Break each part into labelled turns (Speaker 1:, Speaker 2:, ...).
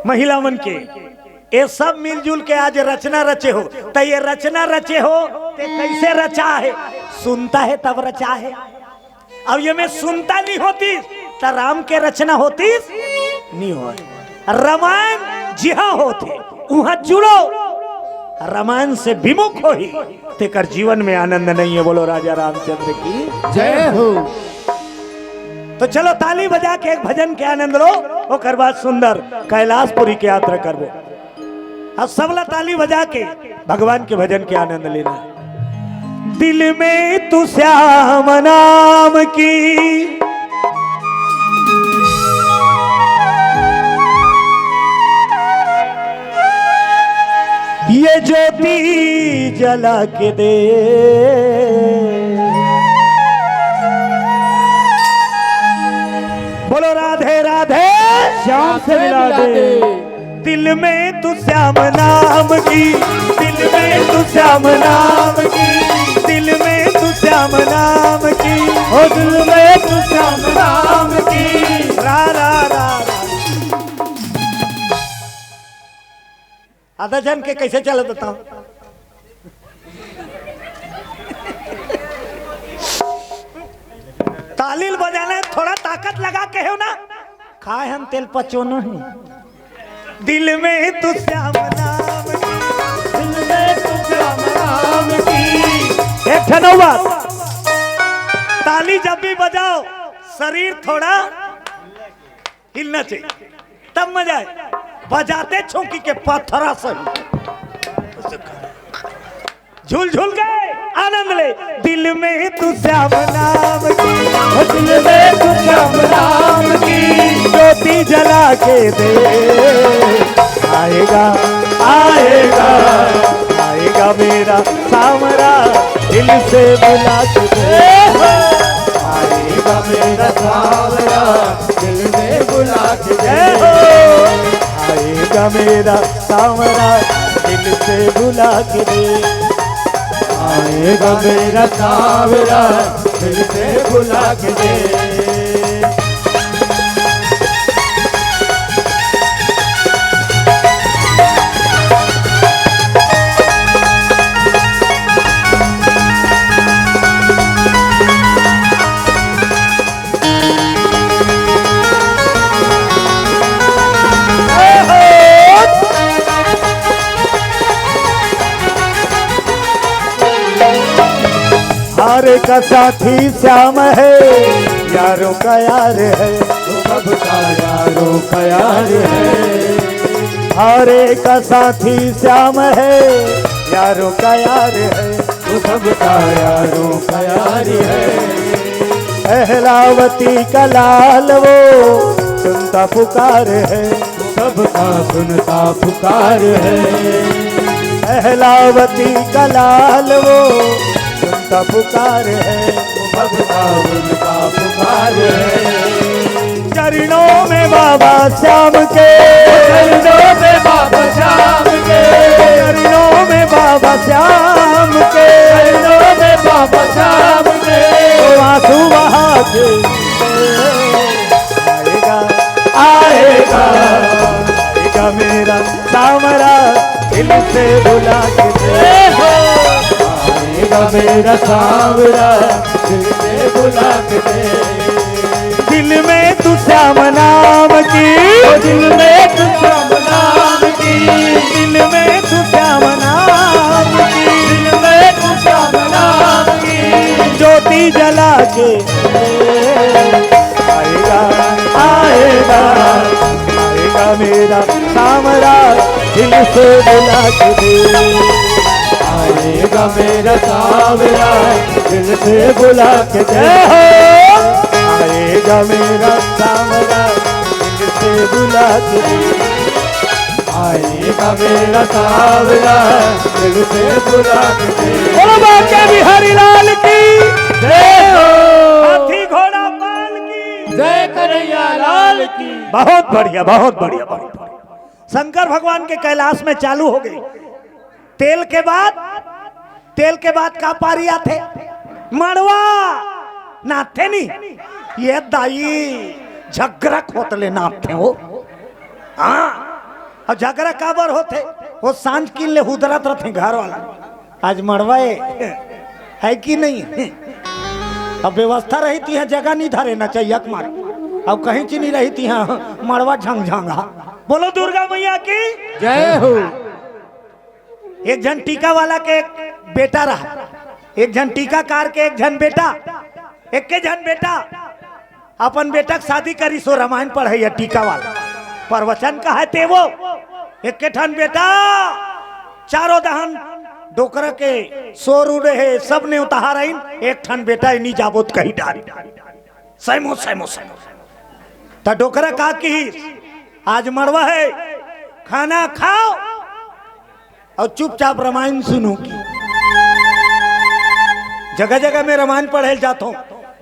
Speaker 1: महिला मन के ये सब मिलजुल के आज रचना रचे हो। तो ये रचना रचे हो ते कैसे रचा है? सुनता है तब रचा है। अब ये मैं सुनता नहीं होती तो राम के रचना होती नहीं हो। रामायण जिहा होते वहां जुड़ो, रामायण से विमुख हो ही तेकर जीवन में आनंद नहीं है। बोलो राजा रामचंद्र की
Speaker 2: जय हो।
Speaker 1: तो चलो ताली बजा के एक भजन के आनंद लो, ओकर बाद सुंदर कैलाशपुरी की यात्रा करबो। अब सबला ताली बजा के भगवान के भजन के आनंद लेना। दिल में तू श्याम नाम की ये ज्योति जला के दे, बोलो राधे राधे श्याम से मिला दे। दिल में तू श्याम नाम की, दिल में तू श्याम नाम की, दिल में तू श्याम नाम की, ओ दिल में तू श्याम नाम की। रा रा रा आधा जन के कैसे चल देता हूं। तालील बजाना थोड़ा ताकत लगा के हो ना, खाए हम तेल पचो नहीं। दिल में तू श्याम नाम की, दिल में तू श्याम नाम की। एक बात, ताली जब भी बजाओ शरीर थोड़ा हिलना चाहिए तब मजा है। बजाते छौकी के पत्थरा से झूल झूल गए आनंद ले। दिल में तू श्याम नाम की, दिल में तू श्याम नाम की, ज्योति जला के दे। आएगा आएगा आएगा मेरा सामरा, दिल से बुला के दे।
Speaker 2: आएगा मेरा सावरा, दिल से बुला के दे।
Speaker 1: आएगा मेरा सामरा, दिल से बुला के दे।
Speaker 2: आएगा मेरा सावरा, दिल से बुला के दे।
Speaker 1: हारे का साथी श्याम है, यारों का यार है,
Speaker 2: सबका यारों का यार है।
Speaker 1: हारे का साथी श्याम है, यारों का यार है,
Speaker 2: सबका यारों का यार है।
Speaker 1: अहलावती का लाल वो सुनता पुकार है,
Speaker 2: सबका सुनता पुकार है।
Speaker 1: अहलावती का लाल वो सुनता पुकार है,
Speaker 2: सबका सुनता पुकार है।
Speaker 1: चरणों में बाबा श्याम के,
Speaker 2: चरणों में बाबा श्याम के,
Speaker 1: चरणों में बाबा श्याम के,
Speaker 2: चरणों में बाबा श्याम के।
Speaker 1: आंसू बहा के आएगा आएगा आएगा मेरा सामरा, दिल से बुला के दे।
Speaker 2: आएगा मेरा सावरा, दिल से बुला के दे।
Speaker 1: दिल में तू श्याम नाम की,
Speaker 2: दिल में तू श्याम नाम की,
Speaker 1: दिल में तू श्याम नाम की,
Speaker 2: दिल में तू श्याम नाम की।
Speaker 1: ज्योति जला के आएगा आएगा आएगा मेरा सामरा, दिल से बुला के दे।
Speaker 2: आएगा मेरा सावरा,
Speaker 1: दिल से बुला के दे। आएगा मेरा सामरा, दिल से बुला के दे।
Speaker 2: आएगा मेरा सावरा, दिल से बुला के दे।
Speaker 1: बोलो बाके बिहारी लाल की जय हो, हाथी घोड़ा पाल की
Speaker 2: जय कन्हैया लाल की।
Speaker 1: बहुत बढ़िया बहुत बढ़िया बहुत बढ़िया। शंकर भगवान के कैलाश में चालू हो गई। तेल के बाद का पारिया थे मड़वा नाथे नहीं, ये दाई झगरक होतले नाथ थे वो। हाँ और झगड़ा काबर होते वो सांझ किन ले हुदरत रहते घर वाला आज मरवाए है कि नहीं। अब व्यवस्था रही थी है जगह नहीं धरे ना चाहिए मार अब कहीं चीनी रही थी हाँ मरवा झंझांगा। बोलो दुर्गा मैया की
Speaker 2: जय हो।
Speaker 1: एक जन टीका वाला के एक बेटा रहा, एक जन टीकाकार के एक जन बेटा, एक के जन बेटा अपन बेटा के शादी करी सो रामायण पढ़े टीका वाला प्रवचन का है ते वो एक के ठन बेटा चारों दहन डोकरा के सोर उड़े है सब ने उतार एक ठन बेटा इन्हीं जाबोत कही डाल सैमो सैमो सैमो तो डोकरा का की आज मरवा है खाना खाओ और चुपचाप रामायण सुनो की। जगह जगह में रामायण पढ़े जाता हूँ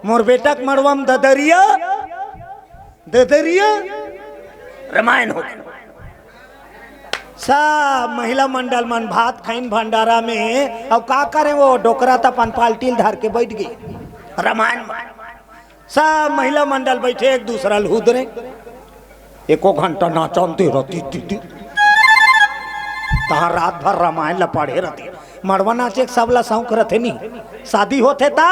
Speaker 1: मोर बेटा के मरवा में ददरिया ददरिया रामायण हो सब महिला मंडल मन भात खाइन भंडारा में अब का करे वो डोकरा तपन पाल्टील धर के बैठ गई रामायण सब महिला मंडल बैठे एक दूसरा लूदरे एको घंटा नाचनते रहती दीदी तहाँ रात भर रामायण ला पढ़े रहते मरवा नाचे सब ला शौक रहते नहीं शादी होते ता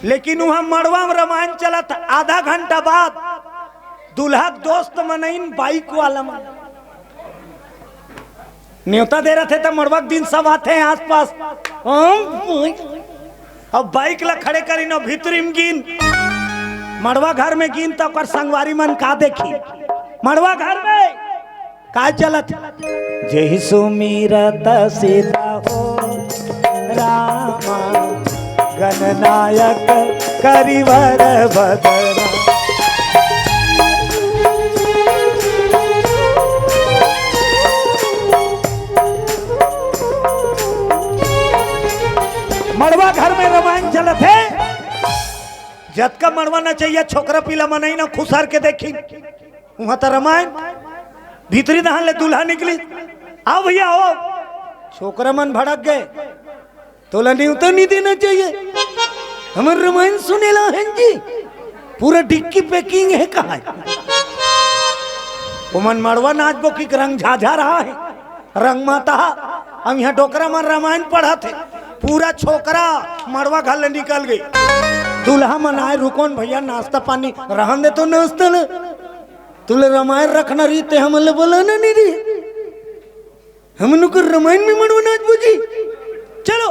Speaker 1: लेकिन वहां मरवा में रामायण चला था आधा घंटा बाद दूल्हा दोस्त मनइन बाइक वाला मन न्योता दे रहे थे तो मरवा दिन सब आते हैं आसपास अब बाइक ला खड़े करी न भीतरी में गिन मरवा घर में गिन तो कर संगवारी मन का देखी मरवा घर में का चलत जय सुमिरत सीता हो रामा गणनायक करिवर बदना मड़वा घर में रामायण चलत है जत का मड़वा ना चाहिए छोकरा पीला मनाई ना खुसार के देखी वहां तो रामायण भीतरी दहन ले दूल्हा निकली आओ भैया आओ छोकरा मन भड़क गए तोला न्यूता नहीं देना चाहिए हमारे रामायण सुने ला हैं जी पूरा डिक्की पैकिंग है कहा वो मन मड़वा नाच बो की रंग झाझा रहा है रंग माता हम यहाँ डोकरा मन रामायण पढ़ा थे पूरा छोकरा मड़वा घर ले निकल गई दूल्हा मन आए रुकोन भैया नाश्ता पानी रहन दे तो नाश्ता न तुले रामायण रखना रही ते हम बोला ना नहीं रही हम रामायण में मड़वा नाच बुझी चलो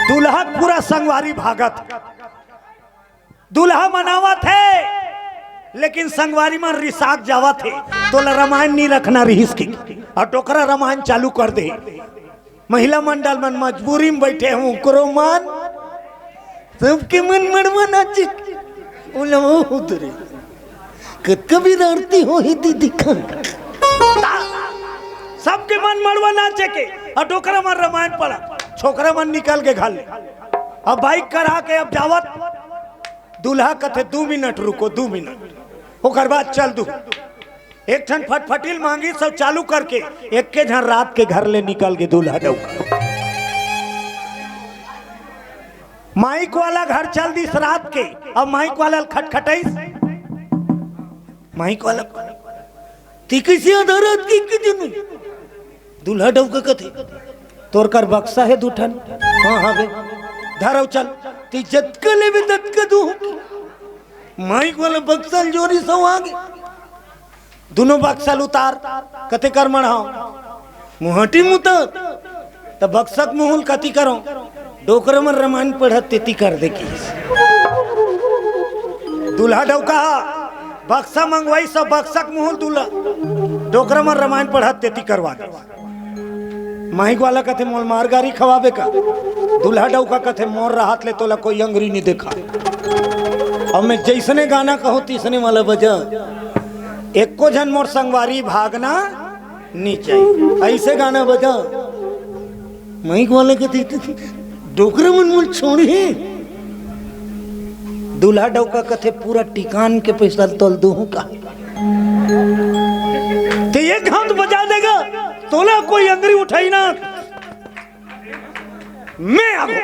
Speaker 1: दूल्हा पूरा संगवारी भागत दूल्हा मनावा थे लेकिन संगवारी में रिसाक जावा थे तो रामायण नहीं रखना रही इसकी और टोकरा रामायण चालू कर दे महिला मंडल मन मजबूरी में बैठे हूँ करो मान सबके मन मड़वा नाचे उधरे कभी आरती हो ही थी दिखा सबके मन मड़वा नाचे के और डोकरा मन रामायण पड़ा छोकरा मन निकल के घर अब बाइक करा के अब जावत दूल्हा कथे 2 मिनट रुको 2 मिनट ओकर बाद चल दू एक ठन फटफटील मांगी सब चालू करके एक के झन रात के घर ले निकल के दूल्हा डौका माइक वाला घर चल दिस रात के अब माइक वाला खटखटाई माइक वाला ती कैसे आधारत की जन दूल्हा डौका कथे तोर कर बक्सा है दूठन हाँ हाँ बे धरव चल ती जतका ले बे ततका दू माइक वाला बक्सा जोरी सो आगे दोनों बक्सल उतार कते कर मढ़ाओ मुहटी मुता तो बक्सक मुहुल कति करो डोकर में रामायण पढ़त तेती कर दे की दूल्हा डौका बक्सा मंगवाई सब बक्सक मुहुल दूल्हा डोकर में रामायण पढ़त तेती करवा दे माइक वाला कथे मोल मार गारी खवाबे का दूल्हा डौका कथे मोर राहत ले तोला कोई अंगरी नहीं देखा अब मैं जैसने गाना कहूँ तीसने वाला बजा एको जन मोर संगवारी भागना नहीं चाहिए ऐसे गाना बजा माइक वाले के डोकरा मन मुल छोड़ी दूल्हा डौका कथे पूरा टिकान के पैसा तोल दू का तो ये घाट बजा देगा तोला कोई अंगरी उठाई ना मैं आगो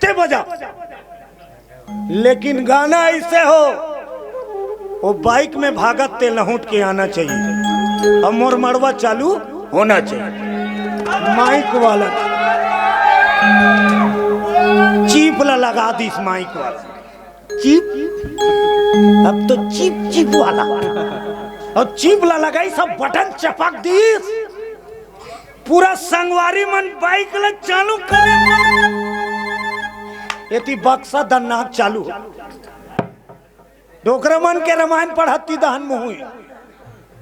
Speaker 1: ते बजा लेकिन गाना ऐसे हो वो बाइक में भागत ते लहूट के आना चाहिए। अब मोर मड़वा चालू होना चाहिए। माइक वाला चीप लगा दी इस माइक वाला चीप। अब तो चीप चीप वाला और चीप लगाई सब बटन चपक दी पूरा संगवारी मन बाइक ला चालू करे एती बक्सा दन्नाक चालू डोकरा मन के रामायण पढ़ती दहन में हुई।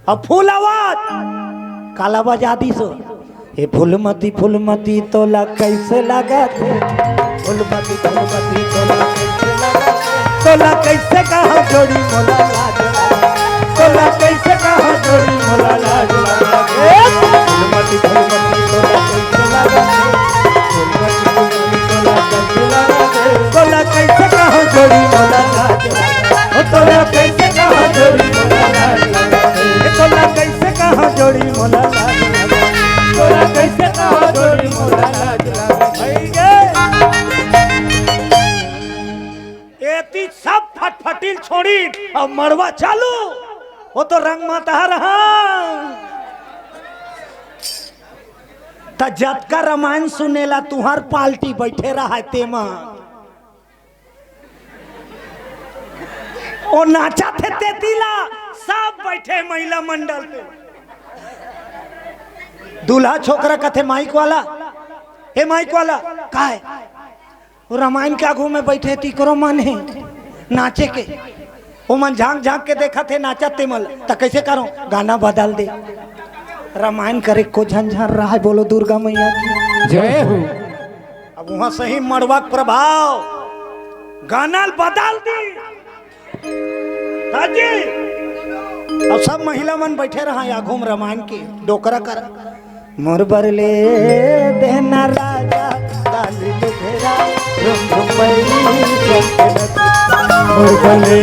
Speaker 1: अब फूल आवाज काला बजा दी सो हे फूलमती तोला कैसे लगा थे फूलमती तोला कैसे कहा जोड़ी मोला लाज तोला कैसे कहा जोड़ी मोला लाज फूलमती तोला कैसे लगा तोला कैसे कहा जोड़ी मोला लाज तोला कैसे कहा जोड़ी मोला लाज तोला कैसे कहा जोड़ी मोला लाज तोला कैसे कहा जोड़ी मोला लाज एती सब फटफटिल छोड़ी अब मड़वा चालू वो तो रंग माता रहा त जतका रामायण सुनेला तुहार पाल्टी बैठे रहा तेमा ओ नाचा थे तेतीला सब बैठे महिला मंडल पे दूल्हा छोकरा कथे माइक वाला हे माइक वाला का है वो रामायण के आगू में बैठे थी करो मन है नाचे के वो मन झांक झांक के देखा थे नाचा तेमल तो कैसे करो गाना बदल दे रामायण करे को झंझार रहा है बोलो दुर्गा मैया की
Speaker 2: जय हो।
Speaker 1: अब वहां सही मड़वा प्रभाव गाना बदल दी ताजी अब सब महिला मन बैठे रहा या घूम रामायण के डोकरा कर मोर बरले देना राजा डाली लुघेरा रुम रुम
Speaker 2: मोर बले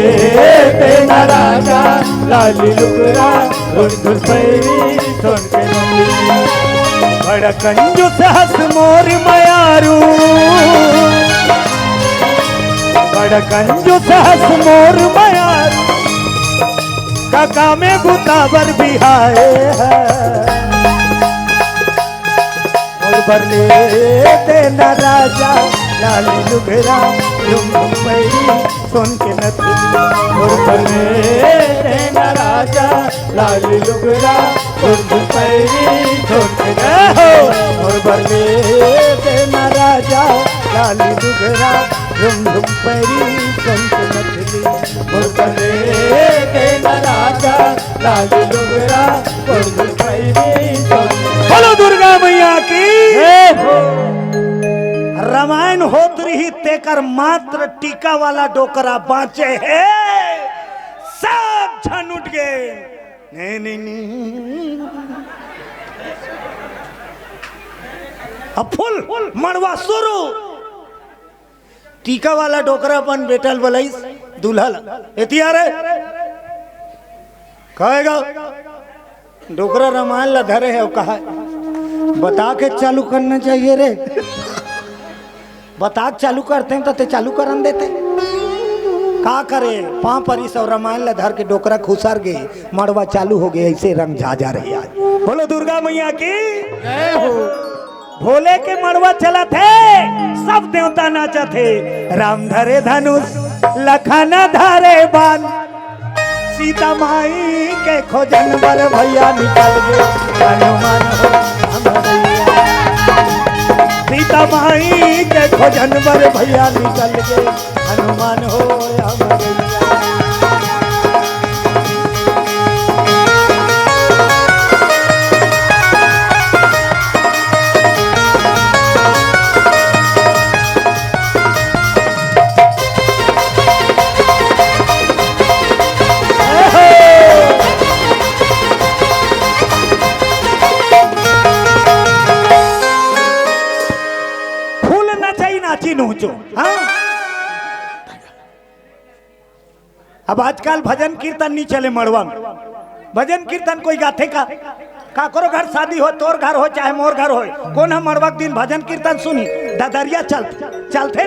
Speaker 2: तेना राजा लाली लुकरा रुन पैरी सोन के नंदी
Speaker 1: बड़ा कंजूस हस मोर मयारू बड़ा कंजूस हस मोर मयारू काका में बुतावर बिहाए है मोर बरले तेना राजा लाली लुघेरा रुम रुम पैरी सोन के नथी
Speaker 2: मोर बले तेना राजा लाली लुकरा रुन पैरी सोन के नंदी
Speaker 1: मोर बरले तेना राजा लाली लुघेरा रुम रुम पैरी सोन के नथी
Speaker 2: मोर बले तेना राजा लाली लुकरा रुन पैरी सोन
Speaker 1: बोलो दुर्गा मैया की रामायण होत रही तेकर मात्र टीका वाला डोकरा बाँचे है सब झन उठ गए नहीं अब फुल मड़वा शुरू टीका वाला डोकरा अपन बेटल बलई दूल्हा एतिया रे कहेगा डोकरा रामायण ला धरे है कहा बता के चालू करना चाहिए रे बता चालू करते हैं तो ते चालू करन देते का करे पाँ परिस और रामायण ला धर के डोकरा खुसर गए मड़वा चालू हो गए ऐसे रंग झाजा रही आज बोलो दुर्गा मैया की
Speaker 2: जय हो।
Speaker 1: भोले के मड़वा चला थे सब देवता नाचा थे राम धरे धनुष लखन धरे बाण सीता माई के खोजन बर भैया निकल गए हनुमान हो हमरैया सीता माई के खोजन बर भैया निकल गए हनुमान हो हमरैया हाँ? अब आजकल भजन कीर्तन नहीं चले मड़वा में भजन कीर्तन कोई गाथे का करो घर शादी हो तोर घर हो चाहे मोर घर हो कौन हम मड़वा दिन भजन कीर्तन सुनी ददरिया चलते